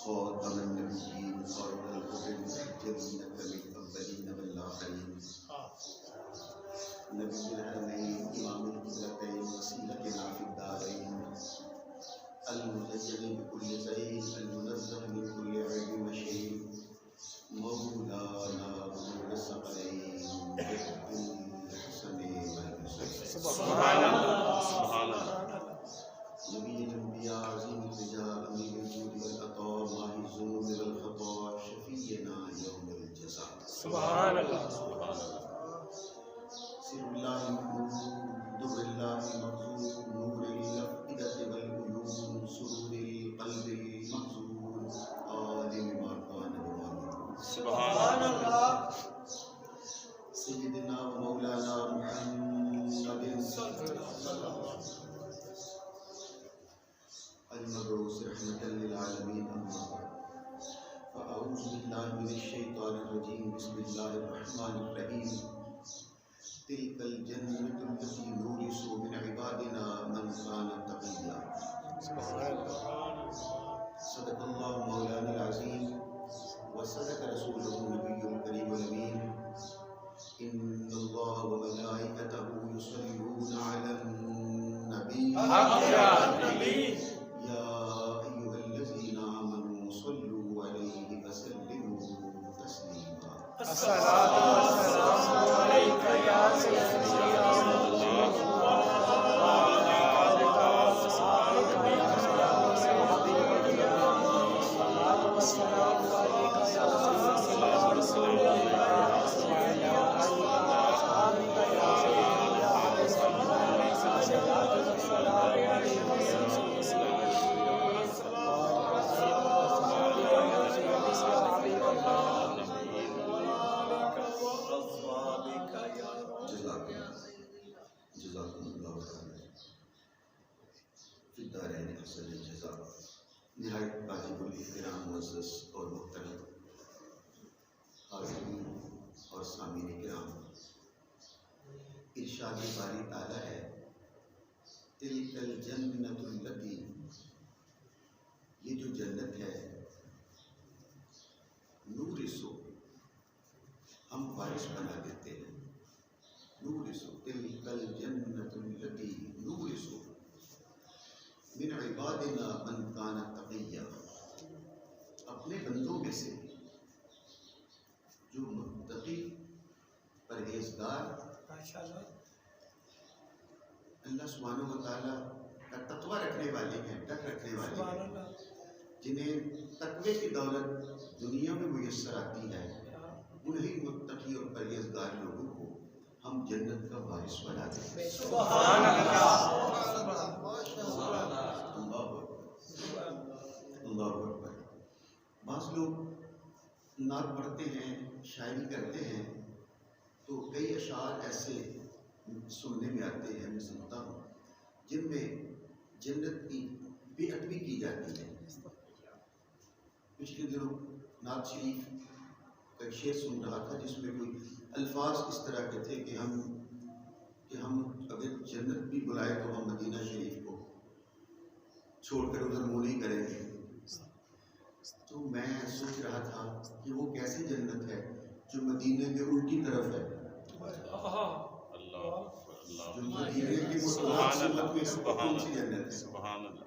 خاتم النبیین اور الہدی المحجلین الاولین والآخرین نبی الحرمین امام القبلتین وسیلتنا فی الدارین المزین بکل زین المنزہ من کل عیب وشیم مولانا ابو الثقلین بالحسن والحسین سبحان اللہ سبحان اللہ نبی الانبیاء عظیم الرجاء امیر الجود والعطاء ماہی الذنوب والخطاء شفیعنا یوم الجزاء سبحان اللہ سبحان اللہ سر اللہ محمود در اللہ مقصود نور الافئدة والعیون سرور القلب المحزون عالم ما کان وما یکون سبحان اللہ سیدنا و مولانا محمد صلی اللہ علیہ وسلم المبعوث رحمة للعالمين أما بعد فأعوذ بالله من الشيطان الرجيم بسم الله الرحمن الرحيم تلك الجنة التي نورث من عبادنا من كان تقيا صدق الله مولانا العظيم وصدق رسوله النبي الكريم الأمين إن الله وملائكته يصلون على النبي يا أيها الذين آمنوا صلوا عليه وسلموا تسليما الصلاة والسلام عليك يا سيدي يا رسول الله وعلى آلك وأصحابك يا سيدي يا الصلاة والسلام عليك يا سيدي يا رسول الله وعلى آلك وأصحابك يا سيدي يا رسول الله الصلاة والسلام عليك يا جزاکم اللہ خیر فی الدارین احسن الجزاء. نہایت واجب الاحترام معزز اور محترم حاضرین اور سامعین کرام، ارشاد باری تعالی ہے تلک الجنۃ التی، یہ جو جنت ہے نورثو، ہم وارث بنا دیتے ہیں. نورثو تلک الجنۃ التی نورثو من عبادنا من کان تقیا، اپنے بندوں میں سے جو متقی پرہیزگار اللہ سبحانہ و تعالیٰ کا تقوی رکھنے والے ہیں، ڈر رکھنے والے ہیں، جنہیں تقوی کی دولت دنیا میں میسر آتی ہے، انہی متقی اور پرہیزگار لوگوں کو ہم جنت کا وارث بنا دیتے ہیں. سبحان اللہ اللہ اکبر. بعض لوگ نعت پڑھتے ہیں، شاعری کرتے ہیں، تو کئی اشعار ایسے سننے میں آتے ہیں، میں سنتا ہوں، جن میں جنت کی بے ادبی کی جاتی ہے. پچھلے دنوں نعت شریف کا ایک شعر سن رہا تھا جس میں کوئی الفاظ اس طرح کے تھے کہ ہم اگر جنت بھی بلائے تو ہم مدینہ شریف کو چھوڑ کر ادھر منہ نہیں کریں گے. تو میں سوچ رہا تھا کہ وہ کیسی جنت ہے جو مدینہ کے الٹی طرف ہے، جو مدینہ کی متعلق سنت میں کون سی جنت ہے.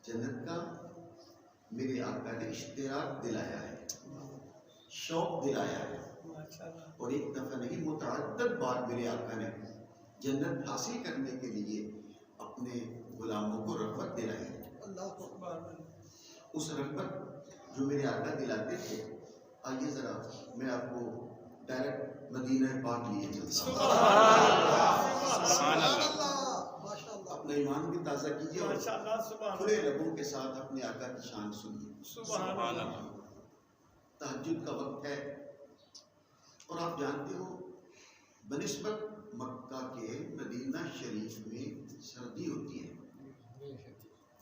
جنت کا میرے آقا نے اشتراک دلایا ہے، شوق دلایا ہے، اور ایک دفعہ نہیں متعدد بار میرے آقا نے جنت حاصل کرنے کے لیے اپنے غلاموں کو رغبت دلائی ہے. اس رغبت جو میرے آقا دلاتے تھے، آئیے ذرا میں آپ کو ڈائریکٹ مدینہ پاک لیے چلتا ہوں. اپنا ایمان بھی تازہ کیجیے اور کھلے لبوں کے ساتھ اپنے آقا کی شان سنیے. تہجد کا وقت ہے اور آپ جانتے ہو بنسبت مکہ کے مدینہ شریف میں سردی ہوتی ہے،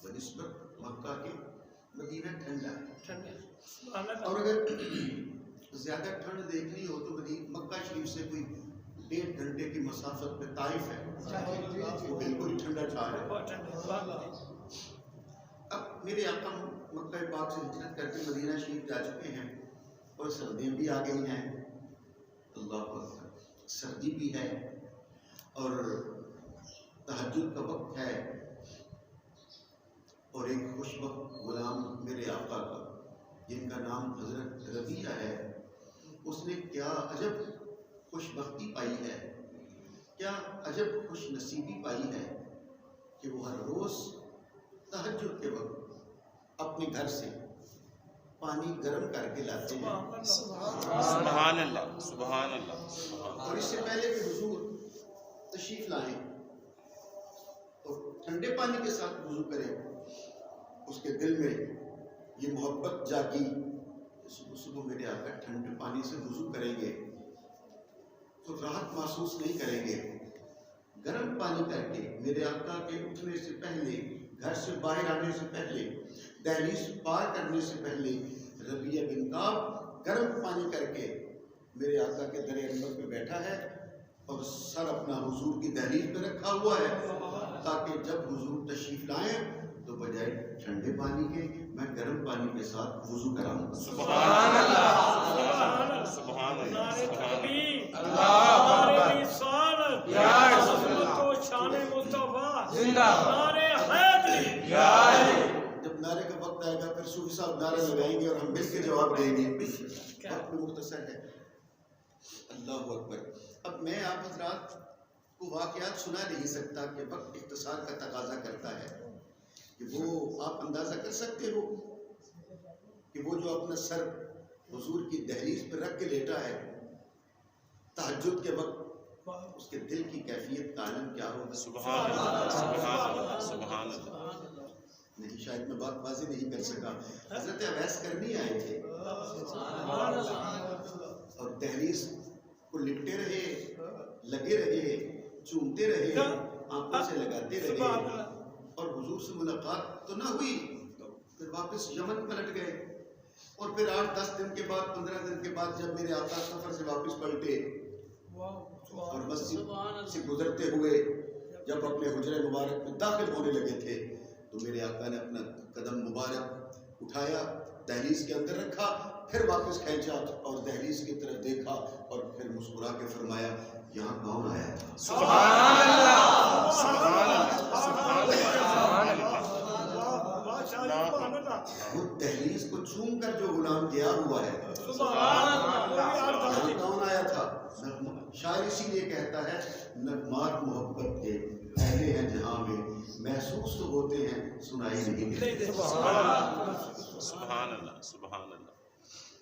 بنسبت مکہ کے مدینہ ٹھنڈا ہے. اور اگر زیادہ ٹھنڈ دیکھنی ہو تو مکہ شریف سے کوئی 1.5 گھنٹے کی مسافت پہ طائف ہے، وہ بالکل ٹھنڈا ٹھار ہے. اب میرے آقا مکہ پاک سے ہجرت کر کے مدینہ شریف جا چکے ہیں اور سردیاں بھی آ گئی ہیں. اللہ اکبر، سردی بھی ہے اور تہجد کا وقت ہے، اور ایک خوش بخت غلام میرے آقا کا جن کا نام حضرت ربیعہ ہے، اس نے کیا عجب خوش بختی پائی ہے، کیا عجب خوش نصیبی پائی ہے کہ وہ ہر روز تہجد کے وقت اپنے گھر سے پانی گرم کر کے لاتے ہیں. سبحان اللہ، سبحان اللہ. اور اس سے پہلے کہ حضور تشریف لائیں اور ٹھنڈے پانی کے ساتھ وضو کریں، اس کے دل میں یہ محبت جاگی، صبح صبح میرے آقا ٹھنڈے پانی سے وضو کریں گے تو راحت محسوس نہیں کریں گے. گرم پانی کر کے میرے آقا کے اٹھنے سے پہلے، گھر سے باہر آنے سے پہلے، دہلیز پار کرنے سے پہلے ربیعہ بن کعب گرم پانی کر کے میرے آقا کے در انور پہ بیٹھا ہے اور سر اپنا حضور کی دہلیز پہ رکھا ہوا ہے، تاکہ جب حضور تشریف لائیں تو بجائے ٹھنڈے پانی کے میں گرم پانی کے ساتھ وضو کراؤں. سبحان اللہ، سبحان اللہ، سبحان اللہ. یا رسول اللہ، شان مصطفیٰ زندہ نعرے حیدری. جب نعرے کا وقت آئے گا پھر صوفی صاحب نعرے لگائیں گے اور ہم مل کے جواب دیں گے. وقت میں مختصر ہے. اللہ اکبر. اب میں آپ حضرات کو واقعات سنا نہیں سکتا کہ وقت اختصار کا تقاضا کرتا ہے کہ وہ آپ اندازہ کر سکتے ہو کہ وہ جو اپنا سر حضور کی دہلیز پہ رکھ کے لیٹا ہے تہجد کے وقت، اس کے دل کی کیفیت کا عالم کیا ہوگا. سبحان اللہ، سبحان اللہ، سبحان اللہ. نہیں، شاید میں بات واضح نہیں کر سکا. حضرت اویس کرنی آئے تھے اور دہلیز کو لپٹے رہے، لگے رہے، چومتے رہے، آنکھوں سے لگاتے رہے اور حضور سے ملاقات تو نہ ہوئی. پھر واپس یمن پلٹ گئے اور پھر 8-10 دن کے بعد، 15 دن کے بعد جب میرے آقا سفر سے واپس پلٹے اور مسجد سے گزرتے ہوئے جب اپنے حجرہ مبارک میں داخل ہونے لگے تھے تو میرے آقا نے اپنا قدم مبارک اٹھایا، دہلیز کے اندر رکھا، پھر واپس کھینچا اور دہلیز کی طرف دیکھا اور پھر مسکرا کے فرمایا یہاں کون آیا تھا. سبحان اللہ، سبحان اللہ، سبحان اللہ. وہ دہلیز کو چوم کر جو غلام گیا ہوا ہے یہاں کون آیا تھا. شاعر اسی لیے کہتا ہے نغمات محبت کے پہلے ہیں جہاں میں، محسوس تو ہوتے ہیں سنائی نہیں دیتے. سبحان اللہ، سبحان اللہ.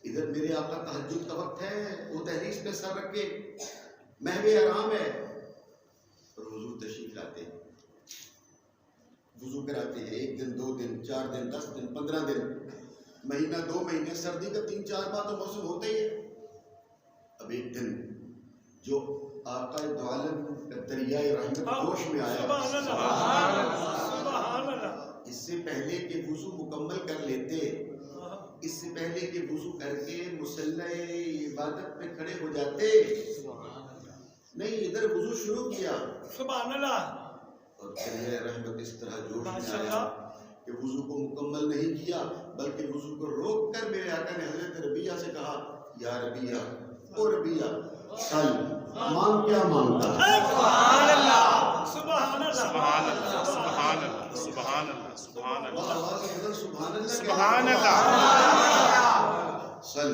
ادھر میرے آقا تہجد کا وقت ہے، وہ دہلیز پہ سر رکھ کے محو آرام ہے اور حضور تشریف لاتے ہیں، وضو کراتے ہیں. 1 دن، 2 دن، 4 دن، 10 دن، 15 دن، مہینہ، 2 مہینے، سردی کا 3-4 ماہ تو موسم ہوتا ہی ہے. اب ایک دن جو آقا دو عالم دریائے رحمت جوش میں آیا، اس سے پہلے کہ وضو مکمل کر لیتے، اس سے پہلے کہ وضو کر کے مصلی عبادت پہ کھڑے ہو جاتے، نہیں، ادھر وضو شروع کیا سبحان اللہ اور دریا رحمت اس طرح جوش میں آیا کہ وضو کو مکمل نہیں کیا بلکہ وضو کو روک کر میرے آقا نے حضرت ربیعہ سے کہا یا ربیعہ، او ربیعہ، سل مانگ کیا مانگتا ہے. سبحان اللہ، سبحان اللہ، سبحان اللہ، سبحان اللہ، سبحان اللہ، سبحان اللہ. آواز ادھر سبحان اللہ، سبحان اللہ. سل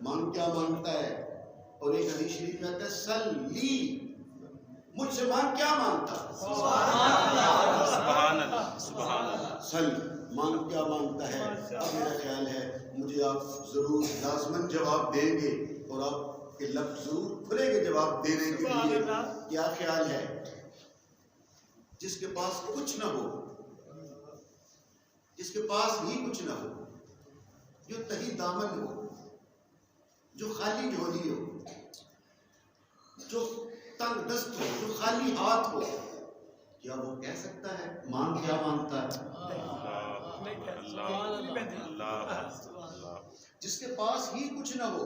مانگ کیا مانگتا ہے. اور ایک حدیث شریف میں آتا ہے سل لی، مجھ سے مانگ کیا مانگتا. سبحان اللہ، سبحان اللہ. سل مانگ کیا مانگتا ہے. اب میرا خیال ہے مجھے آپ ضرور لازماً جواب دیں گے اور آپ کے لفظ ضرور کھلیں گے جواب دینے کے لیے. کیا خیال ہے جس کے پاس کچھ نہ ہو، جس کے پاس ہی کچھ نہ ہو، جو تہی دامن ہو، جو خالی جھولی ہو، جو تنگ دست ہو، جو خالی ہاتھ ہو، کیا وہ کہہ سکتا ہے مانگ کیا مانگتا ہے؟ جس کے پاس ہی کچھ نہ ہو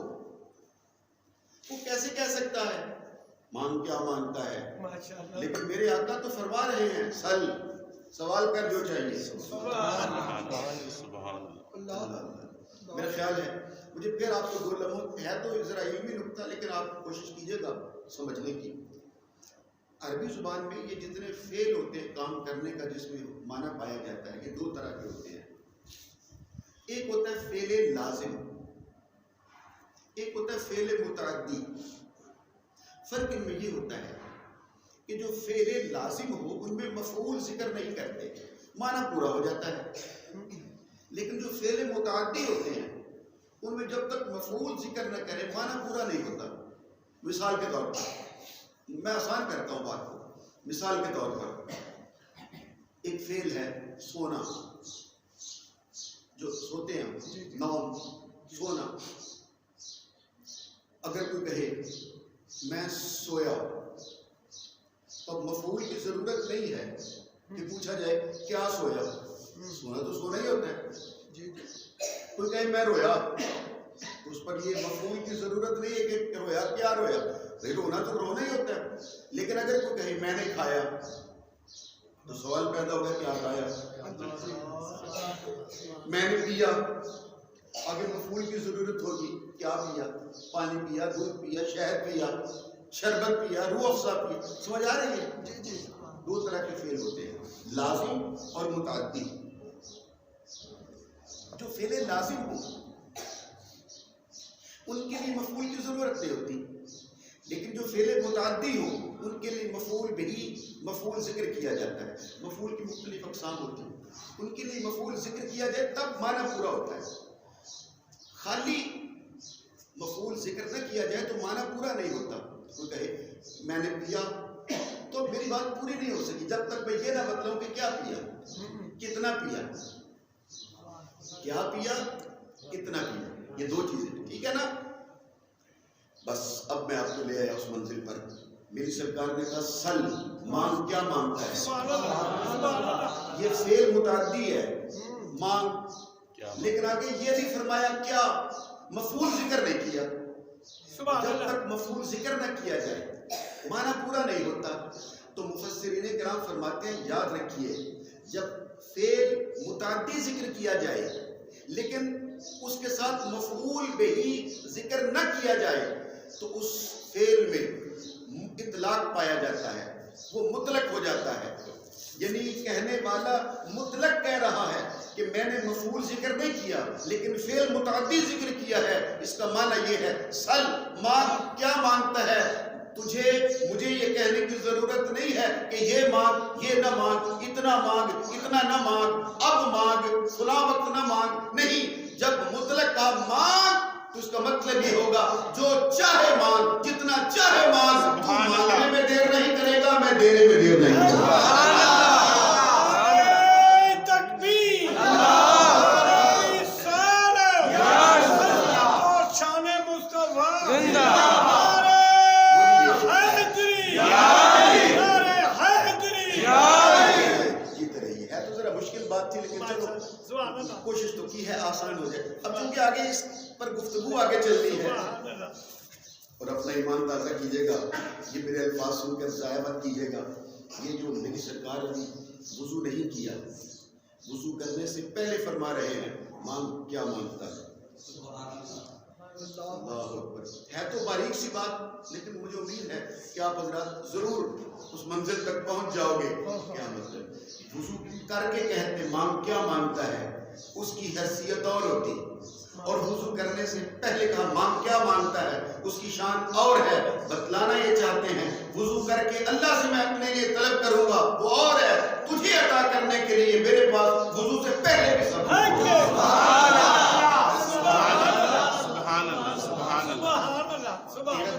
وہ کیسے کہہ سکتا ہے مانگ کیا مانگتا ہے؟ لیکن میرے آقا تو فرما رہے ہیں سل سوال کر جو چاہیے. سبحان اللہ. میرا خیال ہے مجھے پھر آپ کو 2 لمحوں ہے تو ذرا علمی نکتہ لیکن آپ کوشش کیجیے گا سمجھنے کی. عربی زبان میں یہ جتنے فعل ہوتے ہیں کام کرنے کا جس میں معنی پایا جاتا ہے یہ 2 طرح کے ہوتے ہیں. ایک ہوتا ہے فعل لازم، ایک ہوتا ہے فعل متعدی. فرق ان میں یہ ہوتا ہے کہ جو فعل لازم ہو ان میں مفعول ذکر نہیں کرتے، معنی پورا ہو جاتا ہے. لیکن جو فعل متعدی ہوتے ہیں ان میں جب تک مفعول ذکر نہ کرے معنی پورا نہیں ہوتا. مثال کے طور پر میں آسان کرتا ہوں بات کو. مثال کے طور پر ایک فعل ہے سونا، جو سوتے ہیں نوم، سونا. اگر کوئی کہے میں سویا تو مفعول کی ضرورت نہیں ہے کہ پوچھا جائے کیا سویا. سونا تو سونا ہی ہوتا ہے. کوئی کہے میں رویا تو اس پر یہ مفعول کی ضرورت نہیں ہے کہ رویا کیا رویا. رونا تو رونا ہی ہوتا ہے. لیکن اگر کوئی کہے میں نے کھایا تو سوال پیدا ہوگا کیا کھایا. میں نے پیا آگے مفعول کی ضرورت ہوگی کیا پیا. پانی پیا، دودھ پیا، شہد پیا، شربت پیا، روح افزا پیا. سمجھ آ رہی ہے؟ 2 طرح کے فعل ہوتے ہیں لازم اور متعدی. جو فعل لازم ہو ان کے لیے مفعول کی ضرورت نہیں ہوتی. لیکن جو فعل متعدی ہو ان کے لیے مفعول ذکر کیا جاتا ہے. مفعول کی مختلف اقسام ہوتی ہیں. ان کے لیے مفعول ذکر کیا جائے تب معنی پورا ہوتا ہے. خالی مفعول ذکر نہ کیا جائے تو معنی پورا نہیں ہوتا. کوئی کہے میں نے پیا تو میری بات پوری نہیں ہو سکی جب تک میں یہ نہ بتلاؤں کہ کیا پیا، کتنا پیا. کیا پیا، کتنا پیا، یہ 2 چیزیں. ٹھیک ہے نا. بس اب میں آپ کو لے آیا اس منزل پر. میری سرکار نے کہا سل، مانگ، کیا مانگتا ہے. یہ فعل متعدی ہے مانگ. لیکن آگے یہ نہیں فرمایا کیا، مفعول ذکر نہیں کیا. جب تک مفعول ذکر نہ کیا جائے معنی پورا نہیں ہوتا. تو مفسرین کرام فرماتے ہیں یاد رکھیے جب فعل متعدی ذکر کیا جائے لیکن اس کے ساتھ مفعول بہی ذکر نہ کیا جائے تو اس فعل میں اطلاق پایا جاتا ہے، وہ مطلق ہو جاتا ہے. یعنی کہنے والا مطلق کہہ رہا ہے کہ میں نے مفعول ذکر نہیں کیا لیکن فعل متعدی ذکر کیا ہے. اس کا معنی یہ ہے سل، مانگ، کیا مانگتا ہے. مجھے یہ کہنے کی ضرورت نہیں ہے کہ یہ مانگ، یہ نہ مانگ، اتنا مانگ، اتنا نہ مانگ، اب مانگ، فلاں وقت نہ مانگ. نہیں، جب مطلق کا مانگ تو اس کا مطلب یہ ہوگا جو چاہے مانگ، جتنا چاہے مانگ. تو مانگنے میں دیر نہیں کرے گا، میں دینے میں دیر نہیں کرے گا. کوشش تو کی ہے آسان ہو جائے. اب چونکہ آگے اس پر گفتگو آگے چل رہی ہے اور اپنا ایمان تازہ کیجیے گا. یہ میرے الفاظ سن کر ضائع مت کیجیے گا. یہ جو میری سرکار نے وضو نہیں کیا، وضو کرنے سے پہلے فرما رہے ہیں مانگ، کیا مانگتا ہے. اللہ اکبر. ہے تو باریک سی بات لیکن مجھے امید ہے کہ آپ حضرات ضرور اس منزل تک پہنچ جاؤ گے. کیا مطلب وضو کر کے کہتے مانگ، کیا مانگتا ہے، اس کی حیثیت اور ہوتی. اور وضو کرنے سے پہلے کہا مانگ، کیا مانگتا ہے، اس کی شان اور ہے. بتلانا یہ چاہتے ہیں وضو کر کے اللہ سے میں اپنے لیے طلب کروں گا وہ اور ہے. تجھے عطا کرنے کے لیے میرے پاس وضو سے پہلے بھی سب ہے.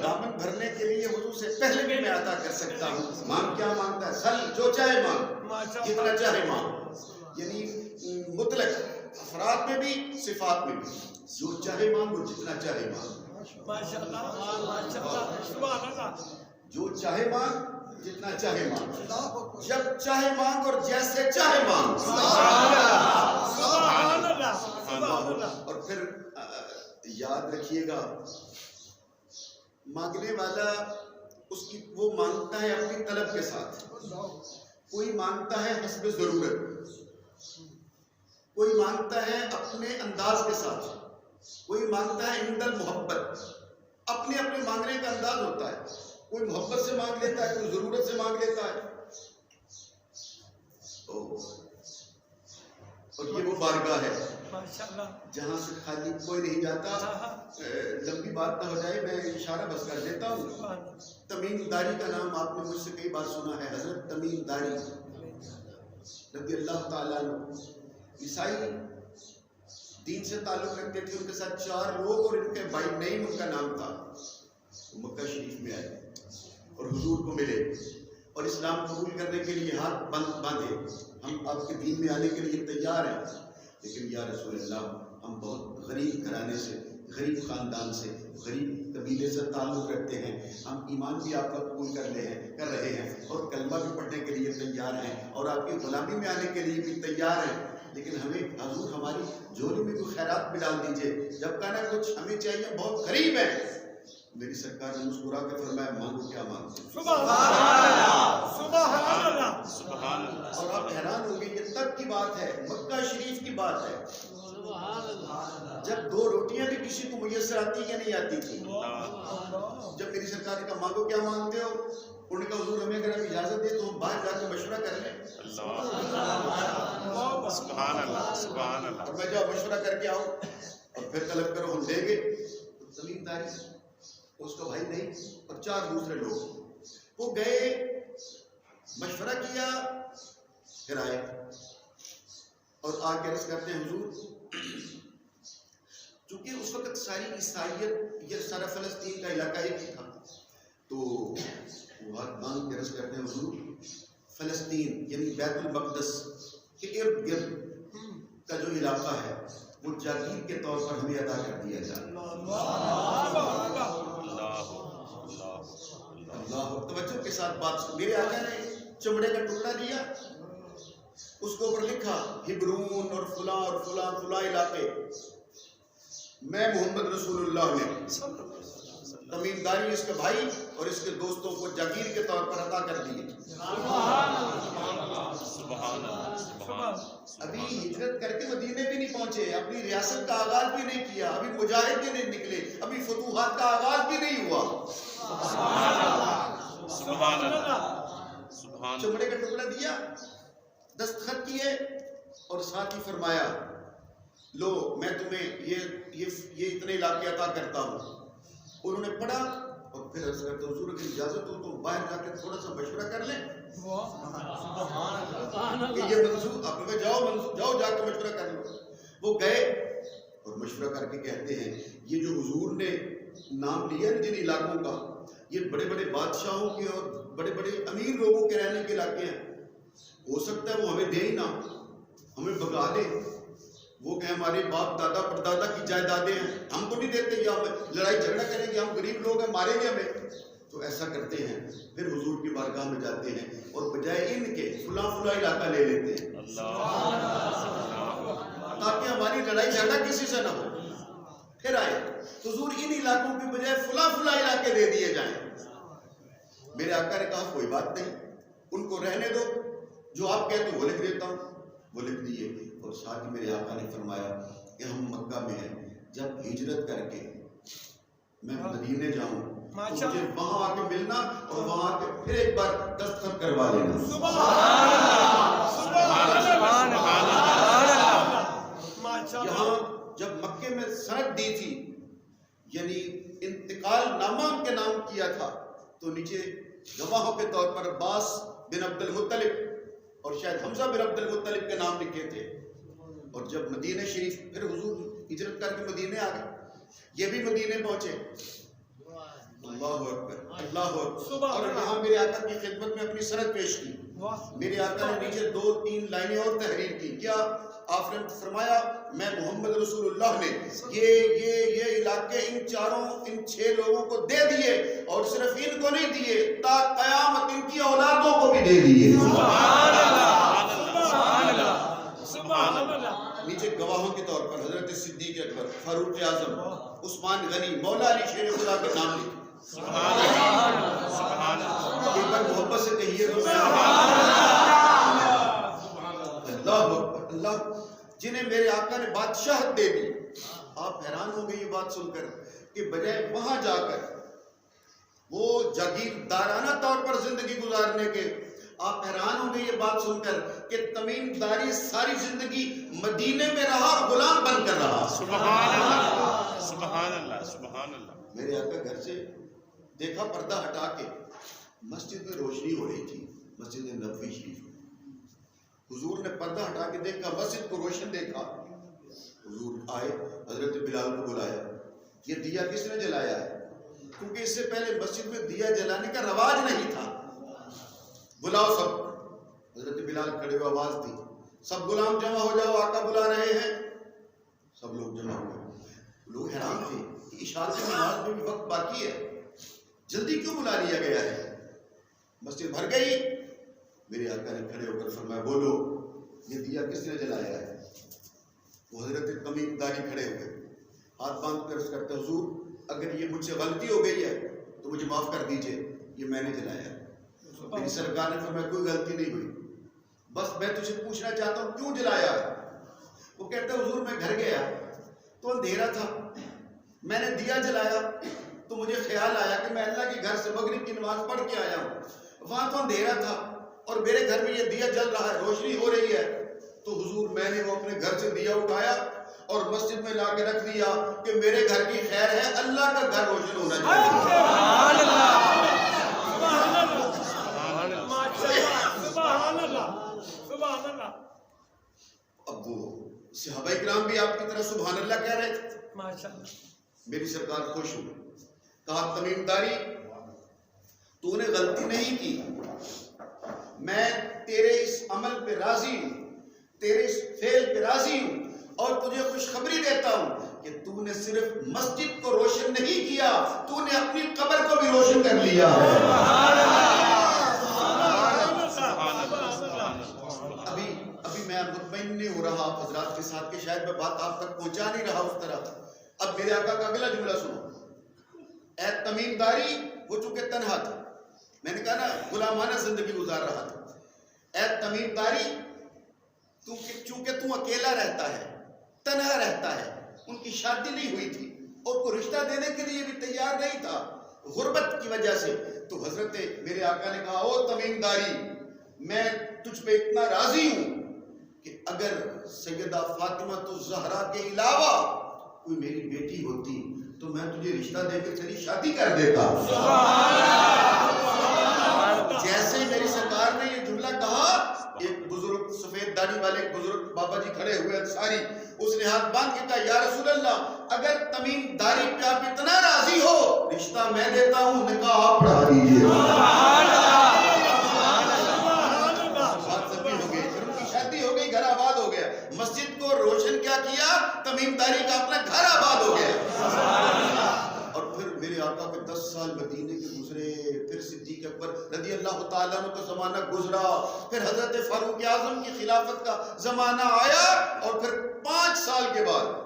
دامن بھرنے کے لیے وضو سے پہلے بھی میں عطا کر سکتا ہوں. مانگ، کیا مانگتا ہے. سل، جو چاہے مانگ، جتنا چاہے مانگ. یعنی مطلق افراد میں بھی صفات میں بھی جو چاہے مانگ اور جتنا چاہے مانگ. جو چاہے مانگ، جتنا چاہے مانگ، جب چاہے مانگ اور جیسے چاہے مانگ. اور پھر یاد رکھیے گا مانگنے والا وہ مانگتا ہے اپنی طلب کے ساتھ. کوئی مانگتا ہے حسب ضرورت، کوئی مانگتا ہے اپنے انداز کے ساتھ، کوئی مانگتا ہے عند المحبت. اپنے اپنے مانگنے کا انداز ہوتا ہے. کوئی محبت سے مانگ لیتا ہے، کوئی ضرورت سے مانگ لیتا ہے. اور یہ وہ بارگاہ ہے جہاں سے خالی کوئی نہیں جاتا. لمبی بات نہ ہو جائے، میں اشارہ بس کر دیتا ہوں. تمیم داری کا نام آپ نے مجھ سے کئی بار سنا ہے. حضرت تمیم داری رضی اللہ تعالیٰ عنہ عیسائی دین سے تعلق رکھتے تھے. ان کے ساتھ 4 لوگ اور ان کے بھائی نعیم ان کا نام تھا. وہ مکہ شریف میں آئے اور حضور کو ملے اور اسلام قبول کرنے کے لیے ہاتھ باندھے. ہم آپ کے دین میں آنے کے لیے تیار ہیں، لیکن یا رسول اللہ ہم بہت غریب گھرانے سے، غریب خاندان سے، غریب قبیلے سے تعلق رکھتے ہیں. ہم ایمان بھی آپ کا قبول کر رہے ہیں اور کلمہ بھی پڑھنے کے لیے تیار ہیں اور آپ کی غلامی میں آنے کے لیے بھی تیار ہیں، لیکن ہمیں حضور ہماری جھولی میں کوئی خیرات بھی ڈال دیجئے. جب کہنا کچھ ہمیں چاہیے، بہت غریب ہے. میری سرکار نے مسکرا کے فرمایا مانگو کیا مانگتے. سبحان اللہ، سبحان اللہ، سبحان اللہ. اور آپ حیران ہوں گے، یہ تب کی بات ہے، مکہ شریف کی بات ہے، جب 2 روٹیاں بھی کسی کو میسر آتی یا نہیں آتی تھی. جب میری سرکار نے کہا مانگو کیا مانگتے ہو، انہوں نے کہا حضور ہمیں اگر آپ اجازت دیں تو ہم باہر جا کے مشورہ کر لیں. سبحان اللہ، سبحان اللہ. اور میں جاؤ مشورہ کر کے آؤ اور پھر طلب کرو، ہم دیں گے. تمیم داری اس کا بھائی نہیں اور 4 دوسرے لوگ وہ گئے، مشورہ کیا، پھر آئے اور آ کے عرض کرتے ہیں حضور، چونکہ اس وقت ساری عیسائیت، یہ سارا فلسطین کا علاقہ ایک ہی تھا، تو وہ ہاتھ باندھ کے عرض کرتے ہیں حضور فلسطین یعنی بیت المقدس کے ارد گرد کا جو علاقہ ہے وہ جاگیر کے طور پر ہمیں عطا کر دیا جائے. اللہ توجہ کے ساتھ بات. میرے آقا نے چمڑے کا ٹکڑا دیا، اس کے اوپر لکھا ہبرون اور فلاں اور فلاں فلاں علاقے. میں محمد رسول اللہ نے تمیم داری اس کے بھائی اور اس کے دوستوں کو جاگیر کے طور پر عطا کر دیے. ابھی ہجرت کر کے مدینے بھی نہیں پہنچے، اپنی ریاست کا آغاز بھی نہیں کیا، ابھی مجاہد بھی نہیں نکلے، ابھی فتوحات کا آغاز بھی نہیں ہوا. سبحان اللہ. چمڑے کا ٹکڑا دیا، دستخط کیے اور ساتھ ہی فرمایا لو میں تمہیں یہ اتنے علاقے عطا کرتا ہوں. انہوں نے پڑھا اور پھر عرض کرتے حضور کی اجازت ہو تو باہر جا کے تھوڑا سا مشورہ کر لیں. کہ یہ منظور آپ میں جاؤ جا کے مشورہ کر لو. وہ گئے اور مشورہ کر کے کہتے ہیں یہ جو حضور نے نام لیا جن علاقوں کا، یہ بڑے بڑے بادشاہوں کے اور بڑے بڑے امیر لوگوں کے رہنے کے علاقے ہیں. ہو سکتا ہے وہ ہمیں دے ہی نہ، ہمیں بگا دے. وہ کہ ہمارے باپ دادا پردادا کی جائیدادیں ہیں، ہم کو نہیں دیتے، یا ہم لڑائی جھگڑا کریں گے، ہم غریب لوگ ہیں، ماریں گے ہمیں. تو ایسا کرتے ہیں، پھر حضور کی بارگاہ میں جاتے ہیں اور بجائے ان کے فلاں فلاں علاقہ لے لیتے ہیں تاکہ ہماری لڑائی جھگڑا کسی سے نہ ہو. پھر آئے حضور ان علاقوں کے بجائے فلاں فلاں علاقے دے دیے جائیں. میرے آقا نے کہا کوئی بات نہیں، ان کو رہنے دو، جو آپ کہتے وہ لکھ دیتا ہوں. وہ لکھ دیے اور ساتھ ہی میرے آقا نے فرمایا کہ ہم مکہ میں ہیں، جب ہجرت کر کے میں مدینے جاؤں تو مجھے وہاں آ کے ملنا اور وہاں آ کے پھر ایک بار دستخط کروا لینا. یہاں جب مکے میں سند دی تھی، یعنی انتقال نامہ ان کے نام کیا تھا، تو نیچے گواہوں کے طور پر عباس بن عبد المطلب اور شاید حمزہ بن عبد المطلب کے نام لکھے تھے. اور جب مدینہ شریف پھر حضور ہجرت کر کے مدینے آ گئے، یہ بھی مدینے پہنچے. اللہ اکبر، اللہ اکبر. اور یہاں میرے آقا کی خدمت میں اپنی سند پیش کی. میرے آقا نے نیچے 2-3 لائنیں اور تحریر کی. کیا آپ نے فرمایا میں محمد رسول اللہ نے یہ علاقے ان 6 لوگوں کو دے دیے، اور صرف ان کو نہیں دیے، تا قیامت ان کی اولادوں کو بھی دے دیے. نیچے گواہوں کے طور پر حضرت صدیق اکبر، فاروق اعظم، عثمان غنی، مولا علی شیر خدا کے نام لکھے. ایک بار محبت سے کہیے تو اللہ اکبر، اللہ جنہیں میرے آقا نے بادشاہت دے دی. آپ حیران ہو گئے یہ بات سن کر کہ بجائے وہاں جا کر وہ جاگیردارانہ طور پر زندگی گزارنے کے، آپ حیران ہوں گے یہ بات سن کر کہ تمیم داری ساری زندگی مدینے میں رہا اور غلام بن کر رہا. سبحان اللہ سبحان اللہ سبحان اللہ. میرے آقا گھر سے دیکھا پردہ ہٹا کے مسجد میں روشنی ہو رہی تھی، مسجد نبوی شریف. حضور نے پردہ ہٹا کے دیکھا، مسجد کو روشن دیکھا. حضور آئے، حضرت بلال کو بلایا. یہ دیا کس نے جلایا ہے؟ کیونکہ اس سے پہلے مسجد میں دیا جلانے کا رواج نہیں تھا. بلاؤ سب. حضرت بلال کھڑے ہوئے آواز دی، سب غلام جمع ہو جاؤ، آقا بلا رہے ہیں. سب لوگ جمع ہوئے. لوگ حیران تھے کہ عشاء کی نماز میں بھی وقت باقی ہے، جلدی کیوں بلا لیا گیا ہے؟ مسجد بھر گئی. میرے آقا نے کھڑے ہو کر فرمایا، بولو یہ دیا کس نے جلایا ہے؟ وہ حضرت تمیم داری کھڑے ہوئے، ہاتھ باندھ کر کرتے، حضور اگر یہ مجھ سے غلطی ہو گئی ہے تو مجھے معاف کر دیجئے، یہ میں نے جلایا ہے. میری سرکار نے فرمایا کوئی غلطی نہیں ہوئی، بس میں تجھے پوچھنا چاہتا ہوں کیوں جلایا؟ وہ کہتا ہے حضور میں گھر گیا تو اندھیرا تھا، میں نے دیا جلایا تو مجھے خیال آیا کہ میں اللہ کے گھر سے مغرب کی نماز پڑھ کے آیا ہوں، وہاں تو اندھیرا تھا اور میرے گھر میں یہ دیا جل رہا ہے، روشنی ہو رہی ہے. تو حضور میں نے وہ اپنے گھر سے دیا اٹھایا اور مسجد میں لا کے رکھ دیا کہ میرے گھر کی خیر ہے، اللہ کا گھر روشن ہونا چاہیے. سبحان اللہ سبحان اللہ. اب وہ صحابہ کرام بھی آپ کی طرح سبحان اللہ کہہ رہے تھے. ماشاءاللہ. میری سرکار خوش ہوئی، کہا تمیم داری تو نے غلطی نہیں کی، میں تیرے اس عمل پہ راضی ہوں، تیرے اس فعل پہ راضی ہوں اور تجھے خوشخبری دیتا ہوں کہ تو نے صرف مسجد کو روشن نہیں کیا، تو نے اپنی قبر کو بھی روشن کر لیا. ابھی میں مطمئن نہیں ہو رہا آپ حضرات کے ساتھ کہ شاید میں بات آپ تک پہنچا نہیں رہا اس طرح. اب میرے آقا کا اگلا جملہ سنو. اے تمیم داری، وہ چونکہ تنہا تھا، میں نے کہا نا غلامانہ زندگی گزار رہا تھا. اے تمیم داری، چونکہ تو اکیلا رہتا ہے، تنہا رہتا ہے، ان کی شادی نہیں ہوئی تھی اور کوئی رشتہ دینے کے لیے بھی تیار نہیں تھا غربت کی وجہ سے. تو حضرت میرے آقا نے کہا او تمیم داری، میں تجھ پہ اتنا راضی ہوں کہ اگر سیدہ فاطمہ تو زہرا کے علاوہ کوئی میری بیٹی ہوتی تو میں تجھے رشتہ دے کے تیری شادی کر دیتا. جیسے میری سرکار نے یہ جملہ کہا، ایک بزرگ سفید داڑھی والے ایک بزرگ بابا جی کھڑے ہوئے انصاری، اس نے ہاتھ باندھ کے کہا یا رسول اللہ اگر تمیم داری پہ آپ اتنا راضی ہو رشتہ میں دیتا ہوں، نکاح آپ پڑھا دیجیے. بات سبھی ہو گئی، پھر ان کی شادی ہو گئی، گھر آباد ہو گیا. مسجد کو روشن کیا کیا؟ تمیم داری کا اپنا گھر آباد ہو گیا. اور پھر میرے آقا کے 10 سال مدینے کے گزرے، پھر صدیق اکبر رضی اللہ تعالیٰ عنہ کا زمانہ گزرا، پھر حضرت فاروق اعظم کی خلافت کا زمانہ آیا اور پھر 5 سال کے بعد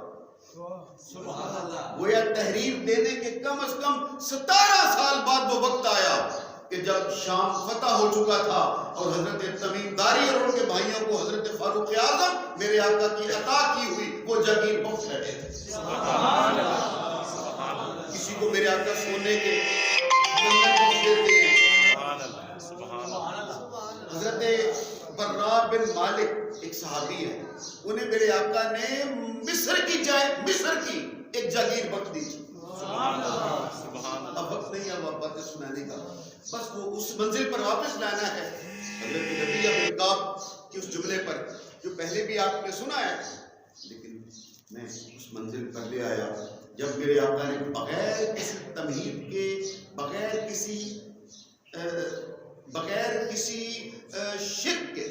گویا تحریر دینے کے کم از کم 17 سال بعد وہ وقت آیا کہ جب شام فتح ہو چکا تھا اور حضرت تمیم داری اور ان کے بھائیوں کو حضرت فاروق اعظم میرے آقا کی عطا کی ہوئی وہ جاگیر بخش رہے تھے. کسی کو میرے آقا سونے کے جنت دیتے ہیں. حضرت برا بن مالک ایک صحابی ہے، انہیں میرے آقا نے مصر کی ایک جاگیر بخش دی تھی. اب وقت نہیں ہے اب باتیں سنانے کا، بس وہ اس منزل پر واپس لانا ہے حضرت ربیعہ بن کعب کے اس جملے پر جو پہلے بھی آپ نے سنا ہے، لیکن میں اس منزل پر لے آیا جب میرے آقا نے بغیر کسی تمہید کے، بغیر کسی شرک کے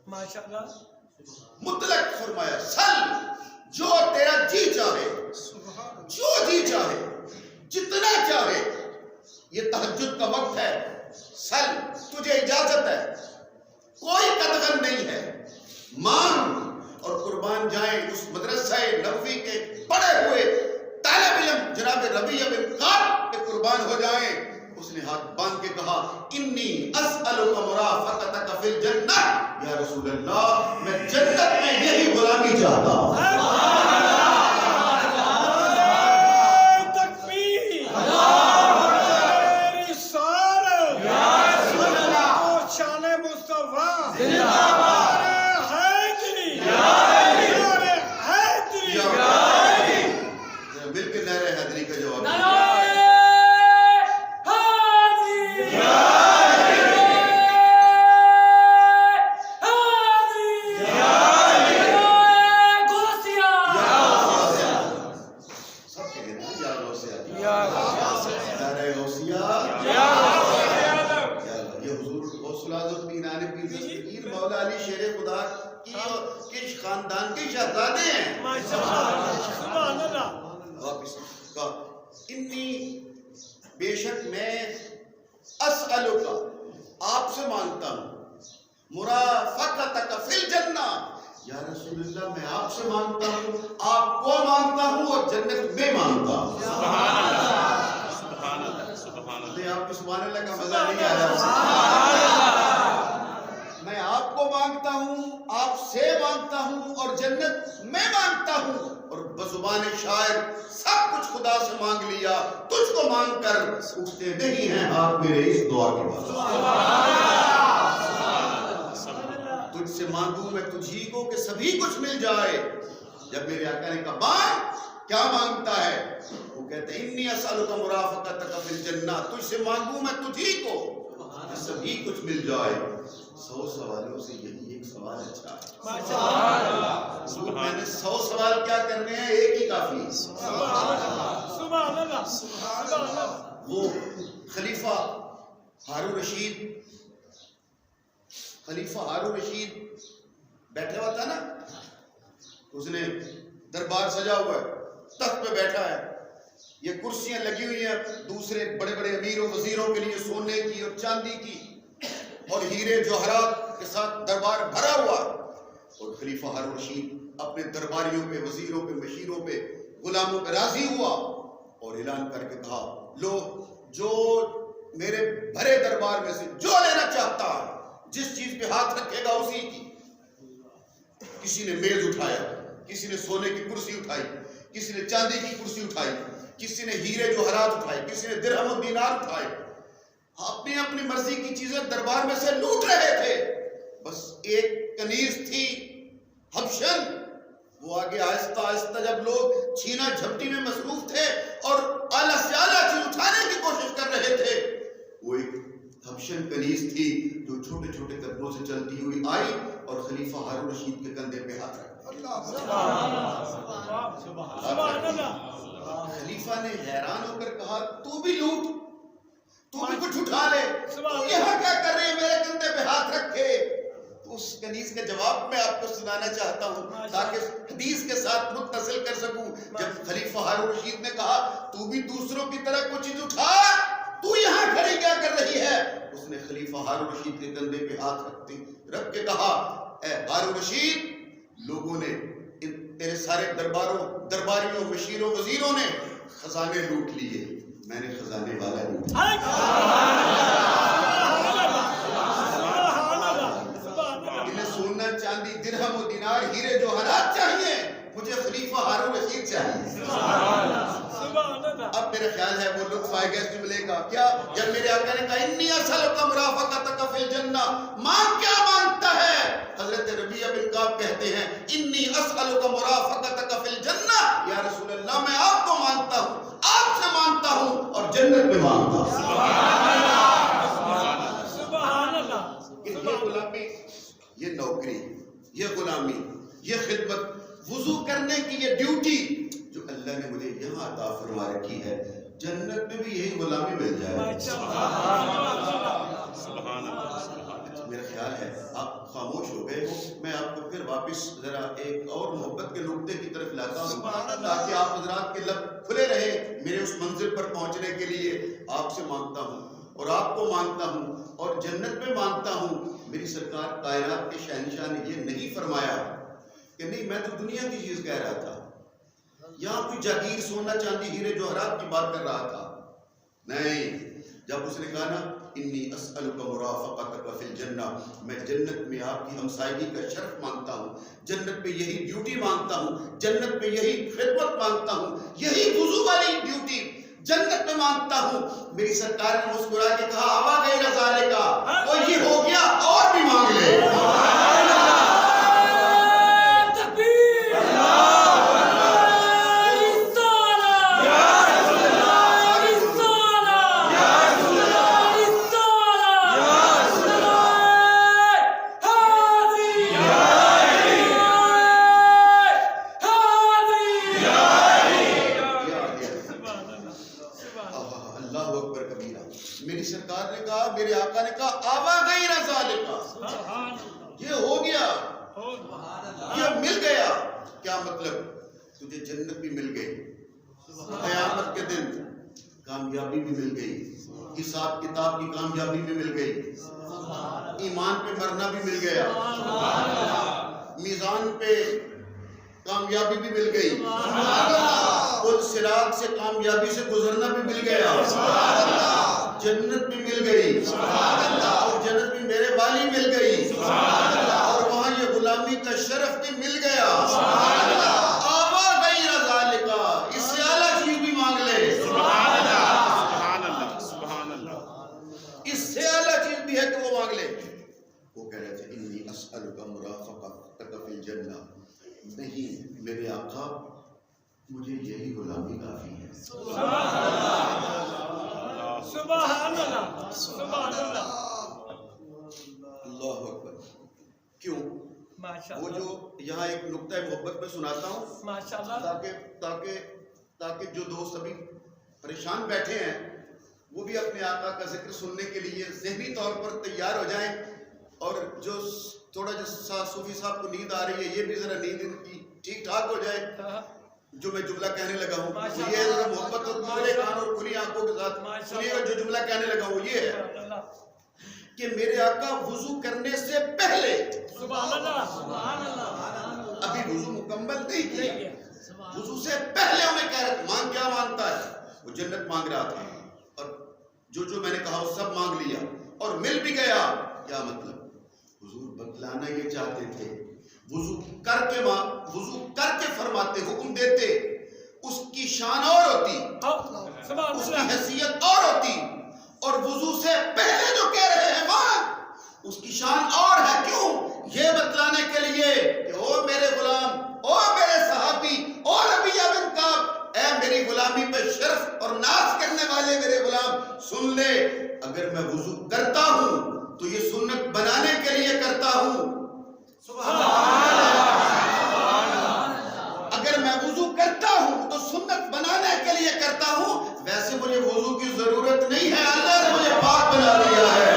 ماشاءاللہ مطلق فرمایا سل جو تیرا جی چاہے، جو جی چاہے، جتنا چاہے، یہ تہجد کا وقت ہے، سل تجھے اجازت ہے، کوئی قدغن نہیں ہے، مانگ اور قربان جائیں. اس مدرسہ نبوی کے پڑھے ہوئے طالب علم جناب ربیعہ بن کعب کے قربان ہو جائیں. اس اس نے ہاتھ باندھ کے کہا انی اسألک مرافقتک فی الجنہ، یا رسول اللہ میں جنت میں یہی غلامی چاہتا ہوں۔ مل کے نعرہ حیدری کا جواب مولا علی شیر خدا کی خاندان کے شہزادے ہیں۔ واپس کہا انی بے شک میں اسألک آپ سے مانگتا ہوں مرافقتک فی الجنہ، یا رسول اللہ میں آپ سے مانگتا ہوں، آپ کو مانگتا ہوں اور جنت میں مانگتا ہوں۔ سبحان اللہ سبحان اللہ سبحان اللہ۔ آپ کو سبحان اللہ کا مزہ نہیں آ رہا؟ میں آپ کو مانگتا ہوں، آپ سے مانگتا ہوں اور جنت میں مانگتا ہوں، اور بزبان شاعر سب کچھ خدا سے مانگ لیا، تجھ کو مانگ کر اٹھتے نہیں ہیں ہاتھ میرے اس دعا کے بعد۔ تجھ سے مانگوں میں تجھی کو کہ سبھی کچھ مل جائے۔ جب میرے آقا نے کہا مانگ، کیا مانگتا ہے؟ وہ کہتے ہیں انی اسألک مرافقتک فی الجنہ، تجھ سے مانگوں میں تجھی کو کہ سبھی کچھ مل جائے۔ 100 سوالوں سے یہی ایک سوال اچھا ہے۔ حضور میں نے 100 سوال کیا کرنے ہیں، ایک ہی کافی ہے۔ سبحان اللہ سبحان اللہ۔ وہ خلیفہ ہارون رشید بیٹھا ہوا تھا نا، اس نے دربار سجا ہوا ہے، تخت پہ بیٹھا ہے، یہ کرسیاں لگی ہوئی ہیں دوسرے بڑے بڑے امیر و وزیروں کے لیے سونے کی اور چاندی کی اور ہیرے جوہرات کے ساتھ دربار بھرا ہوا، اور خلیفہ ہارون رشید اپنے درباریوں پہ، وزیروں پہ، مشیروں پہ، غلاموں پہ راضی ہوا اور اعلان کر کے کہا لو جو میرے بھرے دربار میں سے جو لینا چاہتا ہے، جس چیز پہ ہاتھ رکھے گا اسی کی۔ کسی نے میز اٹھایا، کسی نے سونے کی کرسی اٹھائی، کسی نے چاندی کی کرسی اٹھائی، کسی نے ہیرے جوہرات اٹھائے، کسی نے درہم و دینار اٹھائے، اپنی اپنی مرضی کی چیزیں دربار میں سے لوٹ رہے تھے۔ بس ایک کنیز تھی حبشن، وہ آگے آہستہ آہستہ جب لوگ چھینا جھپٹی میں مصروف تھے اور اعلیٰ سے اعلیٰ چیز اٹھانے کی کوشش کر رہے تھے، وہ ایک حبشن کنیز تھی جو چھوٹے چھوٹے قدموں سے چلتی ہوئی آئی اور خلیفہ ہارون رشید کے کندھے پہ ہاتھ رکھا۔ خلیفہ نے حیران ہو کر کہا تو بھی لوٹ، تو بھی کچھ اٹھا لے، تو یہاں کیا کر رہے ہیں میرے کندھے پہ ہاتھ رکھے؟ تو اس کنیز کا جواب میں آپ کو سنانا چاہتا ہوں تاکہ حدیث کے ساتھ متصل کر سکوں۔ جب خلیفہ ہارون رشید نے کہا تو بھی دوسروں کی طرح کچھ چیز اٹھا، تو یہاں کھڑی کیا کر رہی ہے؟ اس نے خلیفہ ہارون رشید کے کندھے پہ ہاتھ رکھ کے کہا اے ہارون رشید، لوگوں نے تیرے سارے درباریوں، مشیروں، وزیروں نے خزانے لوٹ لیے، میں نے خزانے والا لوٹ لیا۔ انہیں سونا، چاندی، درہم و دینار، ہیرے جوہرات چاہیے، مجھے خلیفہ ہارون رشید چاہیے۔ اب میرا خیال ہے وہ لطف آئے گا اس جملے کا، کیا جب میرے آقا نے کہا انی اسألک مرافقتک فی الجنہ، مانگ کیا مانگتا ہے؟ حضرت ربیعہ بن کعب کہتے ہیں انی اسألک مرافقتک فی الجنہ، یا رسول اللہ میں آپ کو مانگتا ہوں، آپ سے مانگتا ہوں اور جنت میں مانگتا ہوں۔ سبحان اللہ۔ یہ غلامی، یہ نوکری، یہ غلامی، یہ خدمت، وضو کرنے کی یہ ڈیوٹی جو اللہ نے مجھے یہاں عطا فرما رکھی ہے، جنت میں بھی یہی غلامی مل جائے۔ میرا خیال ہے آپ خاموش ہو گئے ہو، میں آپ کو پھر واپس ذرا ایک اور محبت کے نقطے کی طرف لاتا ہوں تاکہ آپ حضرات کے لب کھلے رہے میرے اس منزل پر پہنچنے کے لیے۔ آپ سے مانگتا ہوں اور آپ کو مانگتا ہوں اور جنت میں مانگتا ہوں۔ میری سرکار کائنات کے شہنشاہ نے یہ نہیں فرمایا کہ نہیں میں تو دنیا کی چیز کہہ رہا تھا، یہاں کوئی جاگیر، سونا، چاندی، ہیرے جوہرات کی بات کر رہا تھا، نہیں، جب اس نے کہا نا انی اسألک مرافقتک فی الجنہ، میں جنت میں آپ کی ہمسائیگی کا شرف مانگتا ہوں، جنت میں یہی ڈیوٹی مانگتا ہوں، جنت میں یہی خدمت مانگتا ہوں، یہی وضو والی ڈیوٹی جنت میں مانگتا ہوں۔ میری سرکار نے مسکرا کے کہا ابا غیر ذالک، وہ یہ ہو گیا اور بھی مانگ لے۔ میری سرکار نے کہا، میرے آقا نے کہا آبا غیر ذالک، یہ ہو گیا، یہ مل گیا۔ کیا مطلب؟ تجھے جنت بھی مل گئی، قیامت کے دن کامیابی بھی مل گئی، حساب کتاب کی کامیابی بھی مل گئی، ایمان پہ مرنا بھی مل گیا، میزان پہ کامیابی بھی مل گئی، پل صراط سے کامیابی سے گزرنا بھی مل گیا، جنت بھی مل گئی، اور جنت بھی میرے والی مل گئی، اور وہاں یہ غلامی کا شرف بھی مل گیا۔ آبا غیر ذالک، اس سے اعلیٰ چیز بھی مانگ لے، سبحان اللہ سبحان اللہ، اس سے اعلیٰ چیز بھی ہے کہ وہ مانگ لے۔ وہ کہہ رہے تھے انی اسألک مرافقتک فی الجنہ، نہیں میرے آقا مجھے یہی غلامی کافی ہے۔ سبحان اللہ سبحان اللہ، اللہ اکبر۔ کیوں؟ ماشاءاللہ، وہ جو یہاں ایک نقطہ محبت میں سناتا ہوں ماشاءاللہ، تاکہ جو دوست ابھی پریشان بیٹھے ہیں وہ بھی اپنے آقا کا ذکر سننے کے لیے ذہنی طور پر تیار ہو جائیں، اور جو تھوڑا جیسا صوفی صاحب کو نیند آ رہی ہے یہ بھی ذرا نیند ان کی ٹھیک ٹھاک ہو جائے۔ جو میں جملہ کہنے لگا ہوں وہ یہ ہے، ذرا محبت اور کھلے کان اور کھلی آنکھوں کے ساتھ سنیے گا۔ جو جملہ کہنے لگا ہوں وہ یہ ہے کہ میرے آقا وضو کرنے سے پہلے، سبحان اللہ سبحان اللہ، ابھی وضو مکمل نہیں کیا، وضو سے پہلے انہیں کہہ رہا تھا مانگ کیا مانگتا ہے؟ وہ جنت مانگ رہا تھا، اور جو میں نے کہا وہ سب مانگ لیا اور مل بھی گیا۔ کیا مطلب؟ حضور بتلانا یہ چاہتے تھے، وضو کر کے فرماتے، حکم دیتے، اس کی شان اور ہوتی، اس کی حیثیت اور ہوتی، اور وضو سے پہلے جو کہہ رہے ہیں مانگ، اس کی شان اور ہے۔ کیوں؟ یہ بتلانے کے لیے کہ او میرے غلام، او میرے صحابی، او ربیعہ بن کعب، اے میری غلامی پہ شرف اور ناز کرنے والے میرے غلام، سن لے، اگر میں وضو کرتا ہوں تو یہ سنت بنانے کے لیے کرتا ہوں، اگر میں وضو کرتا ہوں تو سنت بنانے کے لیے کرتا ہوں، ویسے مجھے وضو کی ضرورت نہیں ہے، اللہ نے مجھے پاک بنا دیا ہے۔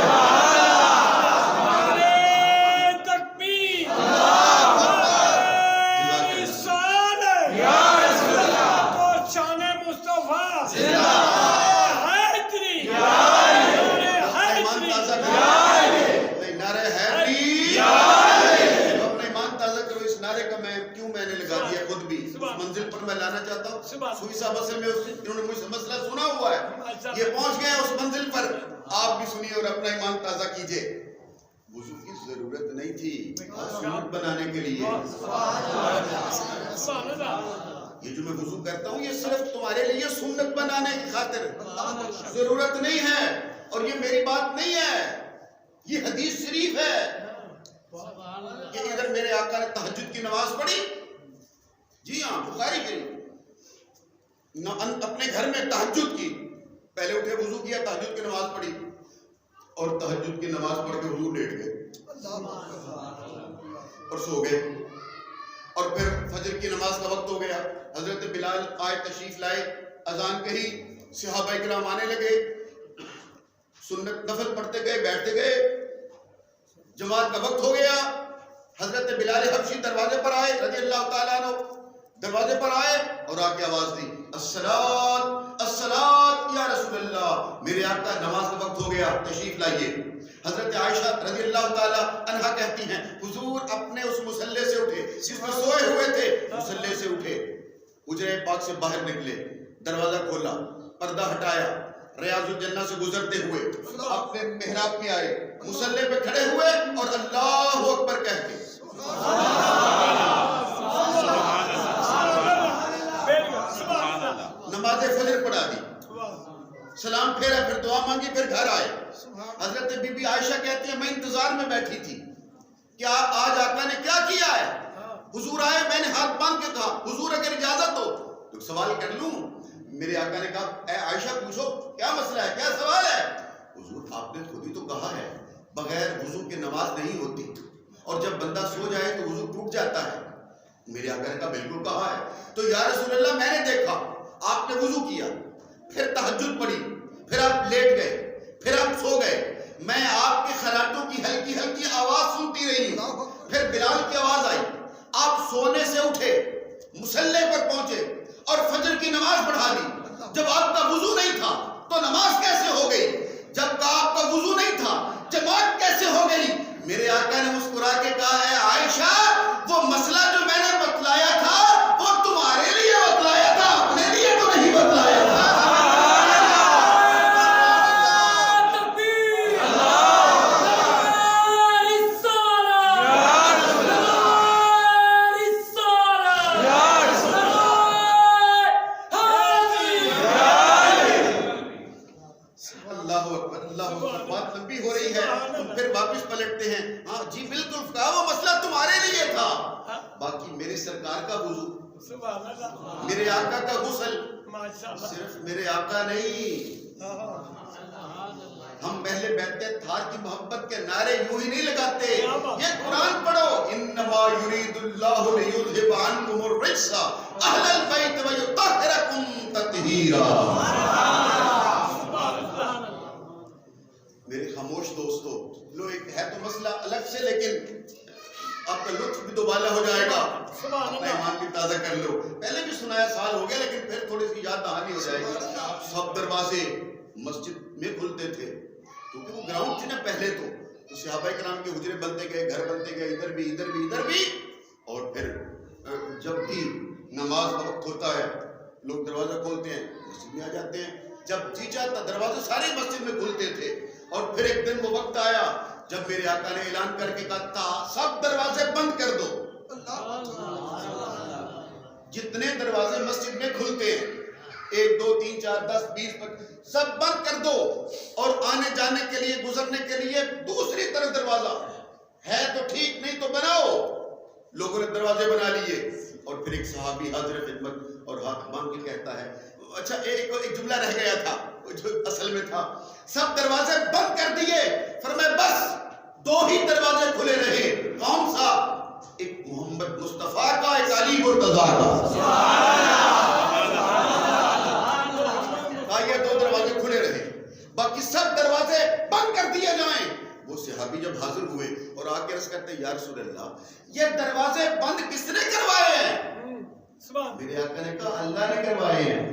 منزل پر میں لانا چاہتا ہوں، سوئی صاحب اصل میں انہوں نے مجھ سے مسئلہ سنا ہوا ہے، یہ پہنچ گئے اس منزل پر، آپ بھی سنیے اور اپنا ایمان تازہ کیجئے۔ وضو کی ضرورت نہیں تھی سنت بنانے کے لیے، یہ جو میں وضو کرتا ہوں یہ صرف تمہارے لیے سنت بنانے کی خاطر، ضرورت نہیں ہے، اور یہ میری بات نہیں ہے، یہ حدیث شریف ہے کہ ادھر میرے آقا نے تہجد کی نماز پڑھی، جی ہاں بخاری شریف، اپنے گھر میں تہجد کی، پہلے اٹھے وضو کیا، تہجد کی نماز پڑھی، اور تہجد کی نماز پڑھ کے حضور لیٹ گئے اور سو گئے، اور پھر فجر کی نماز کا وقت ہو گیا، حضرت بلال آئے، تشریف لائے، اذان کہی، صحابہ کرام آنے لگے، سنت نفل پڑھتے گئے، بیٹھتے گئے، جماعت کا وقت ہو گیا، حضرت بلال حبشی دروازے پر آئے رضی اللہ تعالیٰ عنہ، دروازے پر آئے اور آ کے آواز دی، الصلاۃ الصلاۃ یا رسول اللہ، میرے آقا نماز کا وقت ہو گیا، تشریف لائیے۔ حضرت عائشہ رضی اللہ تعالیٰ عنہا کہتی ہیں حضور اپنے اس مصلے سے اٹھے جس میں سوئے ہوئے تھے، مصلے سے اٹھے، حجرہ پاک سے باہر نکلے، دروازہ کھولا، پردہ ہٹایا، ریاض الجنہ سے گزرتے ہوئے اپنے محراب میں آئے, مصلی پہ کھڑے ہوئے اور اللہ اکبر کہہ کے نماز فجر پڑھا دی, سلام پھیرا, پھر دعا مانگی, پھر گھر آئے. حضرت بی بی عائشہ کہتی ہیں میں انتظار میں بیٹھی تھی کہ آج آقا نے کیا کیا ہے. حضور آئے, میں نے ہاتھ باندھ کے کہا حضور اگر اجازت ہو تو سوال کر لوں. میرے آقا نے کہا اے عائشہ پوچھو کیا مسئلہ ہے, کیا سوال ہے. حضور آپ نے خود ہی تو کہا ہے بغیر وضو کے نماز نہیں ہوتی, اور جب بندہ سو جائے تو وضو ٹوٹ جاتا ہے. میرے آقا نے کہا بالکل کہا ہے. تو یا رسول اللہ میں نے دیکھا آپ نے وضو کیا, پھر تہجد پڑھی, پھر آپ لیٹ گئے, پھر آپ سو گئے, میں آپ کے خراٹوں کی ہلکی ہلکی آواز سنتی رہی ہوں, پھر بلال کی آواز آئی, آپ سونے سے اٹھے, مصلی پر پہنچے اور فجر کی نماز پڑھا دی. جب آپ کا وضو نہیں تھا تو نماز کیسے ہو گئی؟ جب آپ کا وضو نہیں تھا جماعت کیسے ہو گئی؟ میرے آقا نے مسکرا کے کہا ہے عائشہ وہ مسئلہ جو میں نے بتلایا تھا وہ تمہارے لیے بتلایا تھا, اپنے لیے تو نہیں بتلایا تھا. بات لمبی ہو رہی ہے, پھر واپس پلٹتے ہیں. ہاں جی بالکل کہا وہ مسئلہ تمہارے لیے تھا, باقی میرے سرکار کا وضو, میرے آقا کا غسل, صرف میرے آقا نہیں, ہم پہلے بیٹھتے تھار کی محبت کے نعرے یوں ہی نہیں لگاتے. یہ قرآن پڑھو انما یرید اللہ لیذھب عنکم الرجس اہل البیت ویطہرکم تطہیرا. میرے خاموش دوستو, لو ایک ہے تو مسئلہ الگ سے, لیکن آپ کا لطف بھی دوبالا ہو جائے گا, اپنا ایمان بھی تازہ کر لو. پہلے بھی سنایا, سال ہو گیا, لیکن پھر تھوڑی سی یاد دہانی ہو جائے گی. سب دروازے مسجد میں کھلتے تھے کیونکہ وہ گراؤنڈ تھی نا پہلے, تو صحابہ کرام کے حجرے بنتے گئے, گھر بنتے گئے, ادھر بھی ادھر بھی ادھر بھی, اور پھر جب بھی نماز کا وقت ہوتا ہے لوگ دروازہ کھولتے ہیں, مسجد میں آ جاتے ہیں. جب جی چاہتا دروازے سارے مسجد میں کھلتے تھے. اور پھر ایک دن وہ وقت آیا جب میرے آقا نے اعلان کر کے کہا تھا سب دروازے بند کر دو. جتنے دروازے مسجد میں کھلتے ہیں 1 2 3 4 10 20 سب بند کر دو, اور آنے جانے کے لیے گزرنے کے لیے دوسری طرف دروازہ ہے تو ٹھیک, نہیں تو بناؤ. لوگوں نے دروازے بنا لیے, اور پھر ایک صحابی حاضر خدمت اور ہاتھ مانگ کے کہتا ہے, اچھا ایک جملہ رہ گیا تھا جو اصل میں تھا, سب دروازے بند کر دیے, فرمایا بس 2 ہی دروازے کھلے رہے. کون سا؟ ایک محمد مصطفیٰ کا, ایک علی مرتضیٰ کا. یہ 2 دروازے کھلے رہے, باقی سب دروازے بند کر دیے جائیں. وہ صحابی جب حاضر ہوئے اور آ کے عرض کرتے یا رسول اللہ یہ دروازے بند کس نے کروائے ہیں؟ میرے آقا نے کہا اللہ نے کروائے ہیں.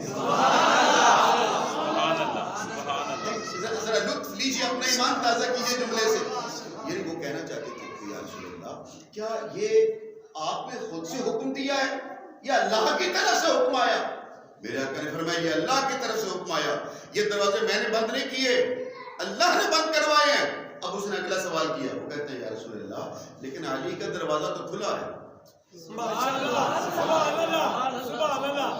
ذرا لطف لیجیے, اپنا ایمان تازہ کیجیے جملے سے. یعنی وہ کہنا چاہتے تھے کہ یا رسول اللہ کیا یہ آپ نے خود سے حکم دیا ہے یا اللہ کی طرف سے حکم آیا؟ میرے آقا نے فرمایا یہ اللہ کی طرف سے حکم آیا, یہ دروازے میں نے بند نہیں کیے, اللہ نے بند کروائے ہیں. اب اس نے اگلا سوال کیا, وہ کہتے ہیں یا رسول اللہ لیکن علی کا دروازہ تو کھلا ہے. سبحان اللہ, سبحان اللہ, سبحان اللہ.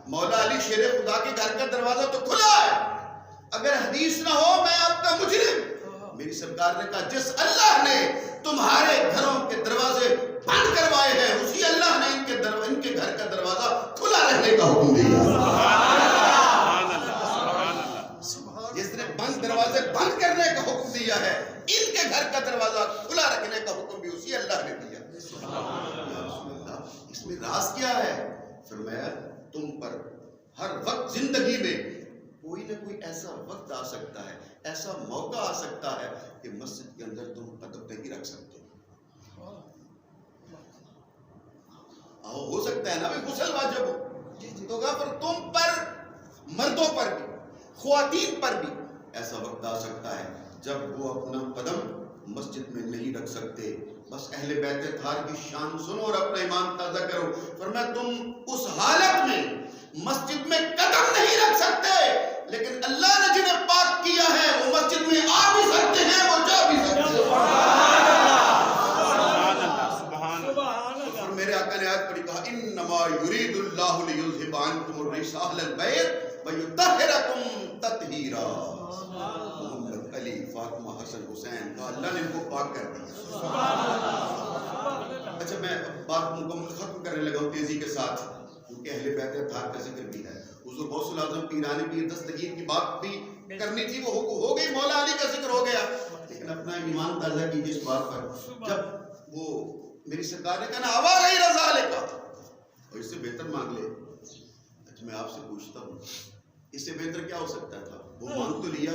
مولا علی شیر خدا کے گھر کا دروازہ تو کھلا ہے. اگر حدیث نہ ہو میں آپ کا مجرم. میری سرکار نے کہا جس اللہ نے تمہارے گھروں کے دروازے بند کروائے ہیں اسی اللہ نے ان کے گھر کا دروازہ کھلا رہنے کا حکم دیا. جس نے بند دروازے بند کرنے کا حکم دیا ہے ان کے گھر کا دروازہ کھلا رکھنے کا حکم بھی اسی اللہ نے دیا. اس میں راز کیا ہے؟ فرمایا تم پر ہر وقت زندگی میں کوئی نہ کوئی ایسا وقت آ سکتا ہے, ایسا موقع آ سکتا ہے کہ مسجد کے اندر تم ادب نہیں رکھ سکتے. ہو سکتا ہے نا بھی غسل واجب ہو, تو کہا پر تم پر, مردوں پر بھی خواتین پر بھی ایسا وقت آ سکتا ہے جب وہ اپنا قدم مسجد میں نہیں رکھ سکتے. بس اہل بیت طاہر کی شان سنو اور اپنا ایمان تازہ کرو. فرمایا تم اس حالت میں مسجد میں قدم نہیں رکھ سکتے، لیکن اللہ نے جنہیں پاک کیا ہے وہ مسجد میں آ بھی سکتے ہیں، وہ جا بھی سکتے ہیں۔ اور میرے آقا نے آیت پڑھی، کہا انما یرید اللہ لیذھب عنکم الرجس اہل البیت ویطہرکم تطہیرا۔ محمد علی، فاطمہ، حسن، حسین، کہا اللہ نے ان کو پاک کر دیا۔ اچھا میں بات مکمل ختم کرنے لگا ہوں تیزی کے ساتھ، کیونکہ اہل بیت اطہار کا ذکر بھی ہے۔ حضور غوث الاعظم پیرانی پیر دستگیر کی بات بھی کرنی تھی، وہ ہو گئی، مولا علی کا ذکر ہو گیا، لیکن اپنا ایمان تازہ کیجیے اس بات پر۔ جب وہ میری سرکار نے کہا نا آوا غیر ذالک، اور اس سے بہتر مانگ لے۔ اچھا میں آپ سے پوچھتا ہوں، اس سے بہتر کیا ہو سکتا تھا؟ وہ مانگ تو لیا،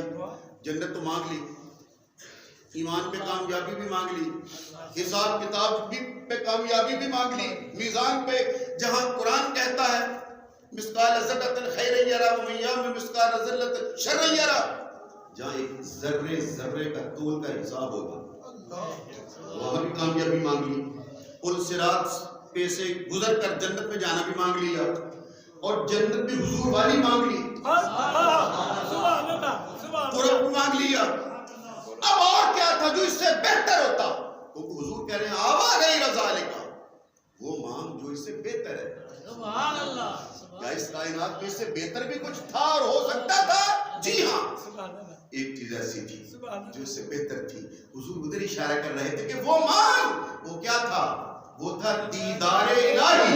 جنت تو مانگ لی، ایمان پہ کامیابی بھی مانگ لی، حساب کتاب پہ کامیابی بھی مانگ لی، میزان پہ جہاں قرآن کہتا ہے مثقال ذرۃ خیر یرا ومن یعمل مثقال ذرۃ شر یرا، جہاں ایک ذرے کا طول کا حساب ہوگا، وہاں بھی کامیابی مانگ لی، پل صراط پہ سے گزر کر جنت میں جانا بھی مانگ لیا، اور جنت بھی حضور والی مانگ لی، قرب بھی مانگ لیا۔ اب اور کیا تھا جو اس سے بہتر ہوتا؟ حضور کہہ رہے ہیں آوا غیر ذالک، وہ مانگ جو اس سے بہتر ہے۔ کیا اس کائنات میں اس سے بہتر بھی کچھ تھا اور ہو سکتا تھا؟ جی ہاں، ایک چیز ایسی تھی جو اس سے بہتر تھی۔ حضور ادھر اشارہ کر رہے تھے کہ وہ مانگ، وہ کیا تھا؟ وہ تھا دیدار الہی۔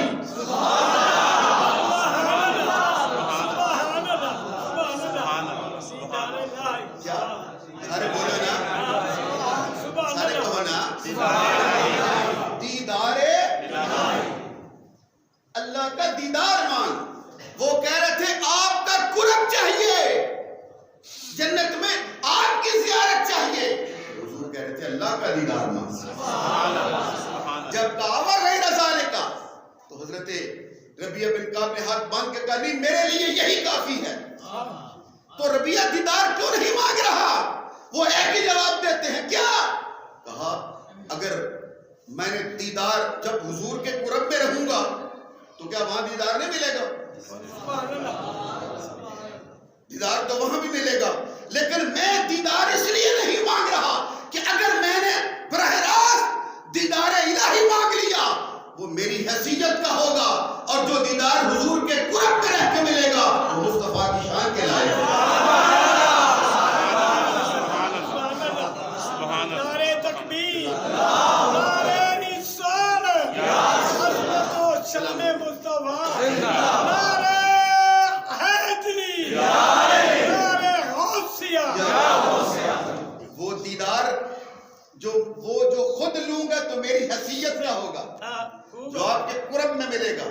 کیا سارے بولو نا، سارے کہو نا، دیدار اللہ کا دیدار مانگ۔ وہ کہہ رہے تھے آپ کا قرب چاہیے، جنت میں آپ کی زیارت چاہیے، حضور کہہ رہے تھے اللہ کا دیدار مانگ۔ جب کہا غیر ذالک تو حضرت ربیعہ بن کعب نے ہاتھ باندھ کے کہا نہیں میرے لیے یہی کافی ہے۔ تو ربیعہ دیدار کیوں نہیں مانگ رہا؟ وہ ایک ہی جواب دیتے ہیں، کیا کہا؟ اگر میں نے دیدار جب حضور کے قرب میں رہوں گا تو کیا وہاں دیدار نہیں ملے گا؟ دیدار تو وہاں بھی ملے گا، لیکن میں دیدار اس لیے نہیں مانگ رہا کہ اگر میں نے براہ راست دیدار الہی مانگ لیا وہ میری حیثیت کا ہوگا، اور جو دیدار حضور کے قرب میں رہ کے ملے گا وہ مصطفیٰ کی شان کے لائق ہے۔ نعرہ تکبیر، نعرہ رسالت، عظمت و شان مصطفیٰ، نعرہ حیدری، نعرہ غوثیہ۔ وہ دیدار جو خود لوں گا تو میری حیثیت کا ہوگا، جو آپ کے قرب میں ملے گا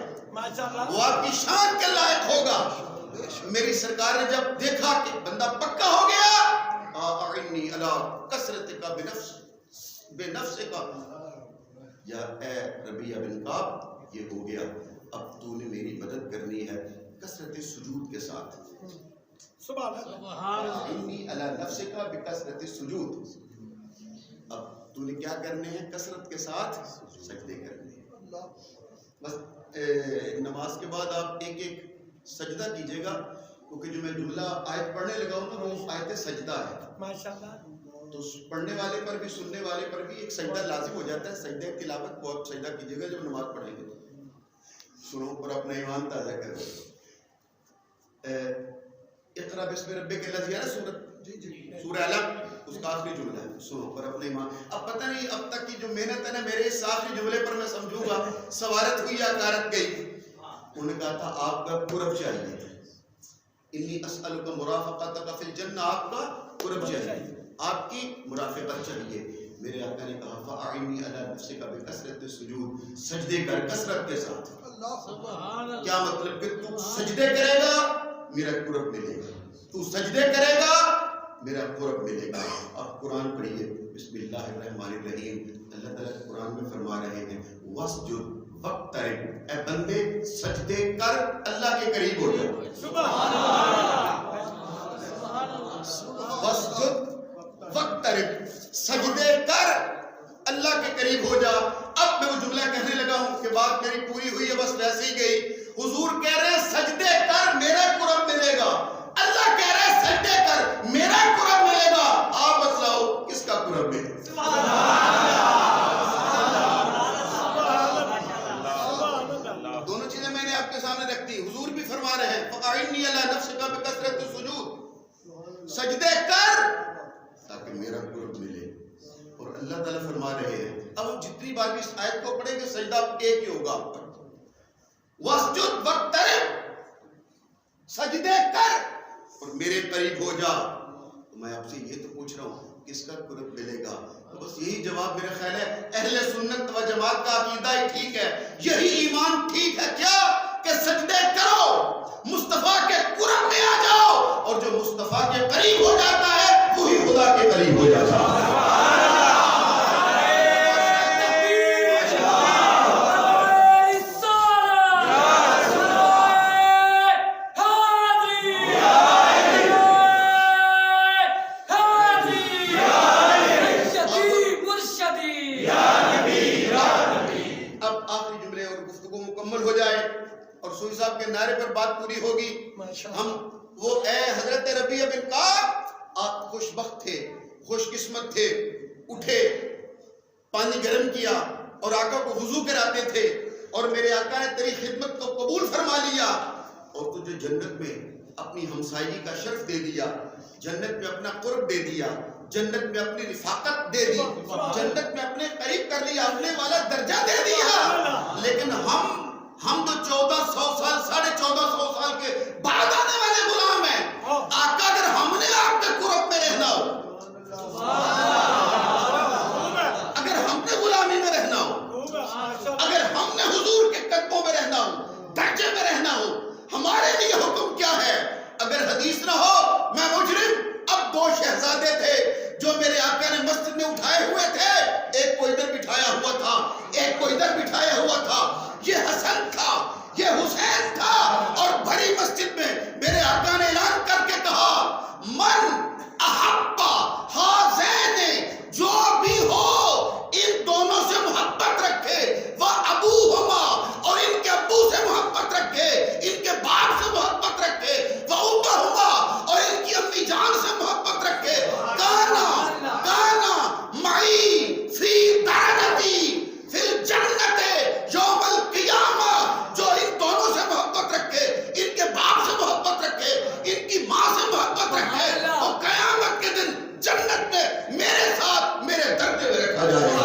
وہ آپ کی شان کے لائق ہوگا۔ میری سرکار نے جب دیکھا کہ بندہ پکا ہو گیا، اعنی علی کثرتک بنفسک، یا اے ربیعہ بن کعب یہ ہو گیا، اب تو نے میری مدد کرنی ہے کثرت سجود کے ساتھ۔ سبحان اللہ، اعنی علی نفسک بکثرت السجود، اب تو نے کیا کرنے ہیں؟ کثرت کے ساتھ سجدے کرنے ہیں۔ بس نماز کے بعد آپ ایک ایک سجدہ کیجئے گا، کیونکہ جو میں جملہ آیت پڑھنے لگا ہوں نا وہ آیت سجدہ ہے، ماشاءاللہ، تو پڑھنے والے پر بھی سننے والے پر بھی ایک سجدہ لازم ہو جاتا ہے۔ سجدہ تلاوت کو آپ سجدہ کیجئے گا جب نماز پڑھیں گے، سنو پر اپنا ایمان تازہ کرو۔ اقرا بسم ربک الذی ہے نا سورہ علق، اس کا آخری جملہ ہے، سنو پر اپنے ایمان۔ اب پتہ نہیں اب تک کی جو محنت ہے نا میرے اس آخری جملے پر میں سمجھوں گا سوارت ہوئی یا کارت گئی۔ انہوں نے کہا تھا آپ کا قرب چاہیے، انی اسألک مرافقتک فی الجنہ، آپ کا قرب چاہیے، آپ کی مرافقت چاہیے۔ میرے آقا نے کہا فاعنی علی نفسک بکثرت السجود، سجدے کر کثرت کے ساتھ۔ کیا مطلب کہ تو سجدے کرے گا میرا قرب ملے گا، تو سجدے کرے گا میرا قرب ملے گا۔ اب قرآن پڑھیے، بسم اللہ الرحمن الرحیم۔ اللہ تعالیٰ قرآن میں فرما رہے ہیں واسجد واقترب، اے بندے سجدے کر اللہ کے قریب ہو جائے۔ واسجد واقترب، سجدے کر اللہ کے قریب ہو جا۔ اب میں وہ جملہ کہنے لگا ہوں کہ بات میری پوری ہوئی ہے، بس ویسے ہی گئی۔ حضور کہہ رہے ہیں سجدے میں نے آپ کے سامنے رکھ دی. حضور بھی فرما رہے ہیں فَقَعِنِّي عَلَى نَفْسِكَ بِكَثْرَةِ السُّجُودِ, سجدے کر تاکہ میرا قرب ملے. اور اللہ تعالیٰ فرما رہے ہیں, اب ہم جتنی بار بھی اس آیت کو پڑھیں گے سجدہ ایک ہی ہوگا آپ پر. وَاسْجُدْ وَاقْتَرِب, سجدے کر اور میرے قریب ہو جا. تو میں آپ سے یہ تو پوچھ رہا ہوں کس کا قرب ملے گا؟ تو بس یہی جواب میرا خیال ہے اہل سنت و جماعت کا عقیدہ ہی ٹھیک ہے, یہی ایمان ٹھیک ہے. کیا کہ سجدے کرو, مصطفیٰ کے قرب میں آ جاؤ, اور جو مصطفیٰ کے قریب ہو جاتا ہے وہی خدا کے قریب ہو جاتا ہے. سوئی صاحب کے نعرے پر بات پوری ہوگی. ہم وہ اے حضرت ربیع بن کعب آپ خوش بخت تھے, خوش قسمت تھے, اٹھے, پانی گرم کیا اور آقا کو وضو کراتے تھے, اور میرے آقا نے تیری خدمت کو قبول فرما لیا, اور تجھے جنت میں اپنی ہمسائیگی کا شرف دے دیا, جنت میں اپنا قرب دے دیا, جنت میں اپنی رفاقت دے دی, جنت میں اپنے قریب کر لیا, اپنے والا درجہ دے دیا. لیکن ہم تو 1400 سال 1450 سال کے بعد آنے والے غلام ہیں. آقا اگر ہم نے آپ کے قرب میں رہنا ہو, اگر ہم نے غلامی میں رہنا ہو, اگر ہم نے حضور کے قدموں میں رہنا ہو, درجے میں رہنا ہو, ہمارے لیے حکم کیا ہے؟ اگر حدیث نہ ہو میں مجرم. اب 2 شہزادے تھے جو میرے آقا نے مسجد میں اٹھائے ہوئے تھے, ایک کو ادھر بٹھایا ہوا تھا, ایک کو ادھر بٹھایا ہوا تھا. یہ حسن تھا, یہ حسین تھا, اور بڑی مسجد میں میرے آقا نے اعلان کر کے کہا من احبا ہذین, جو بھی ہو ان دونوں سے محبت رکھے, وہ ابوہما, اور ان کے ابو سے محبت رکھے, ان کے باپ سے محبت رکھے, وہ امہما, اور ان کی امی جان سے محبت رکھے, کانا معی فی درجتی فی الجنت یوم القیامہ, جو ان دونوں سے محبت رکھے, ان کے باپ سے محبت رکھے, ان کی ماں سے محبت رکھے, اور قیامت کے دن جنت میں میرے ساتھ میرے درجے میں رکھا جائے گا.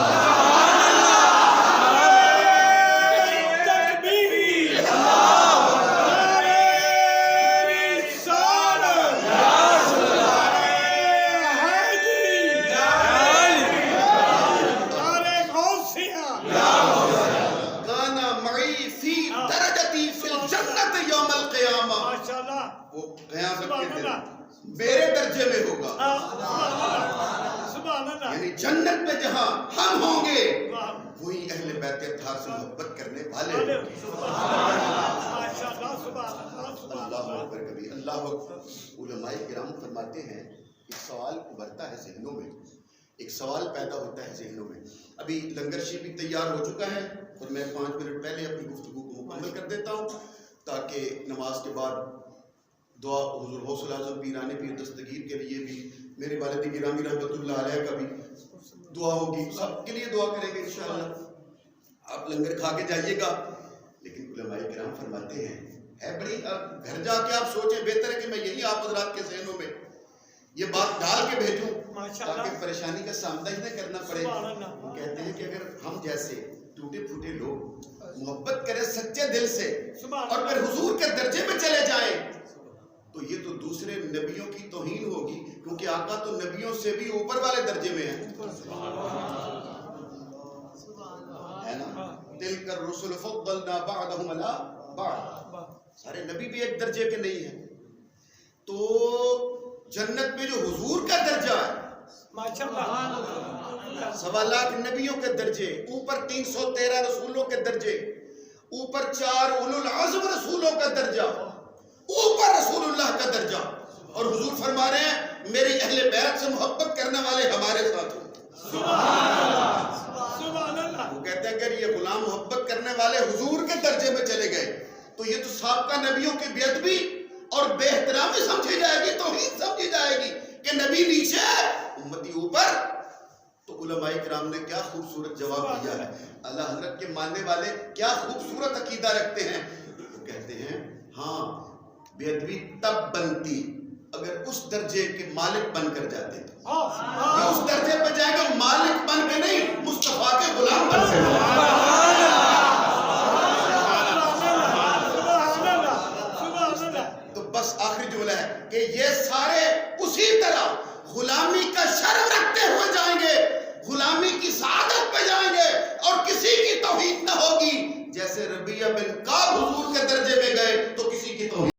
میرے درجے میں ہوگا, یعنی جنت میں جہاں ہم ہوں گے وہی اہل بیت اطہار سے محبت کرنے والے ہوں گے. اللہ اکبر کبھی اللہ اکبر. علماء کرام فرماتے ہیں ایک سوال ابھرتا ہے ذہنوں میں, ایک سوال پیدا ہوتا ہے ذہنوں میں. ابھی لنگر شریف بھی تیار ہو چکا ہے, اور میں 5 منٹ پہلے اپنی گفتگو کو مکمل کر دیتا ہوں تاکہ نماز کے بعد دعا حضور غوث اعظم پیران پیر دستگیر کے لیے بھی, میرے والد گرامی رحمۃ اللہ علیہ کا بھی دعا ہوگی, سب کے لیے دعا کریں گے انشاءاللہ. آپ لنگر کھا کے جائیے گا. لیکن علماء کرام فرماتے ہیں ہے بڑی, گھر جا کے آپ سوچیں, بہتر ہے کہ میں یہی آپ حضرات کے ذہنوں میں یہ بات ڈال کے بھیجوں تاکہ پریشانی کا سامنا ہی نہ کرنا پڑے. وہ کہتے ہیں کہ اگر ہم جیسے ٹوٹے پھوٹے لوگ محبت کریں سچے دل سے, اور پھر حضور کے درجے میں چلے جائیں, تو یہ تو دوسرے نبیوں کی توہین ہوگی, کیونکہ آقا تو نبیوں سے بھی اوپر والے درجے میں ہیں, ہے نا. تلک الرسل فضلنا بعضهم علی بعض, سارے نبی بھی ایک درجے کے نہیں ہیں. تو جنت میں جو حضور کا درجہ ہے, 1.25 لاکھ نبیوں کے درجے, اوپر 313 رسولوں کے درجے, اوپر 4 اولو العزم رسولوں کا درجہ, اوپر رسول اللہ کا درجہ, اور حضور فرما رہے ہیں میری اہل بیت سے محبت کرنے والے ہمارے ساتھ ہوں. وہ کہتے ہیں اگر یہ غلام محبت کرنے والے حضور کے درجے میں چلے گئے تو یہ تو سابقہ نبیوں کی بے ادبی اور بے احترامی سمجھی جائے گی, توہین سمجھی جائے گی کہ نبی نیچے امتی اوپر. تو علماء کرام نے کیا خوبصورت جواب دیا ہے. اللہ حضرت کے ماننے والے کیا خوبصورت عقیدہ رکھتے ہیں. کہتے ہیں ہاں بے ادبی تب بنتی اگر اس درجے کے مالک بن کر جاتے تو اس درجے پہ جائیں